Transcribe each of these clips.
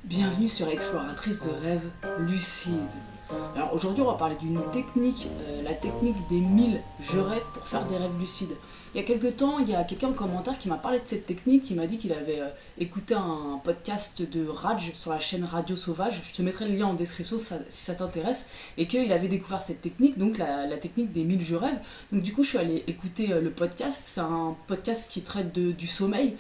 Bienvenue sur Exploratrice de rêves lucides. Alors aujourd'hui on va parler d'une technique, la technique des 1000 je rêve pour faire des rêves lucides. Il y a quelques temps, il y a quelqu'un en commentaire qui m'a parlé de cette technique, qui m'a dit qu'il avait écouté un podcast de Raj sur la chaîne Radio Sauvage. Je te mettrai le lien en description si ça t'intéresse. Et qu'il avait découvert cette technique, donc la technique des 1000 je rêve. Donc du coup je suis allée écouter le podcast. C'est un podcast qui traite du sommeil.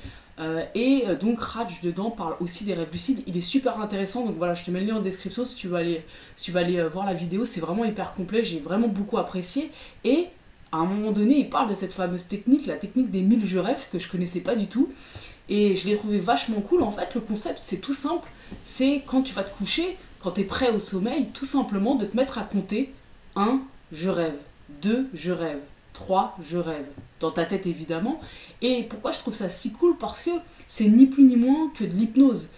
Donc Raj dedans parle aussi des rêves lucides. Il est super intéressant, donc voilà, je te mets le lien en description si tu veux aller voir la vidéo. C'est vraiment hyper complet, j'ai vraiment beaucoup apprécié. Et à un moment donné il parle de cette fameuse technique, la technique des 1000 je rêve, que je connaissais pas du tout, et je l'ai trouvé vachement cool. En fait le concept c'est tout simple, c'est quand tu vas te coucher, quand tu es prêt au sommeil, tout simplement de te mettre à compter 1 je rêve, 2 je rêve, 3 je rêve, dans ta tête évidemment. Et pourquoi je trouve ça si cool? Parce que c'est ni plus ni moins que de l'hypnose.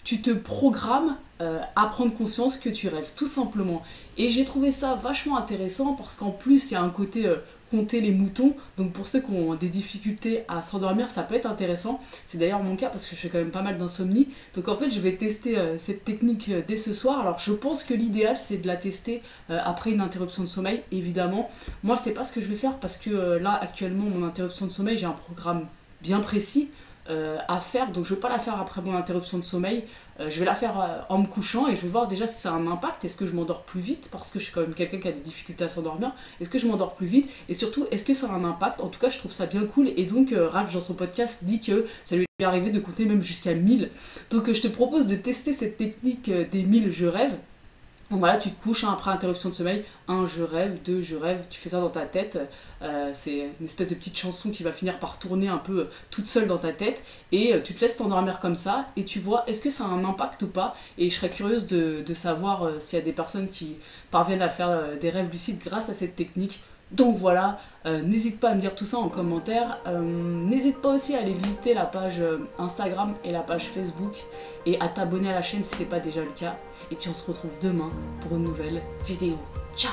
Tu te programmes à prendre conscience que tu rêves, tout simplement. Et j'ai trouvé ça vachement intéressant parce qu'en plus il y a un côté compter les moutons. Donc pour ceux qui ont des difficultés à s'endormir, ça peut être intéressant. C'est d'ailleurs mon cas parce que je fais quand même pas mal d'insomnie. Donc en fait je vais tester cette technique dès ce soir. Alors je pense que l'idéal c'est de la tester après une interruption de sommeil, évidemment. Moi c'est pas ce que je vais faire parce que là actuellement mon interruption de sommeil, j'ai un programme bien précis à faire, donc je vais pas la faire après mon interruption de sommeil. Je vais la faire en me couchant et je vais voir déjà si ça a un impact. Est-ce que je m'endors plus vite, parce que je suis quand même quelqu'un qui a des difficultés à s'endormir. Est-ce que je m'endors plus vite, et surtout est-ce que ça a un impact? En tout cas je trouve ça bien cool. Et donc Raj dans son podcast dit que ça lui est arrivé de compter même jusqu'à 1000. Donc je te propose de tester cette technique des 1000 je rêve. Donc voilà, tu te couches après interruption de sommeil, 1 je rêve, 2 je rêve, tu fais ça dans ta tête, c'est une espèce de petite chanson qui va finir par tourner un peu toute seule dans ta tête, et tu te laisses t'endormir comme ça, et tu vois est-ce que ça a un impact ou pas. Et je serais curieuse de savoir s'il y a des personnes qui parviennent à faire des rêves lucides grâce à cette technique. Donc voilà, n'hésite pas à me dire tout ça en commentaire. N'hésite pas aussi à aller visiter la page Instagram et la page Facebook et à t'abonner à la chaîne si c'est pas déjà le cas. Et puis on se retrouve demain pour une nouvelle vidéo. Ciao!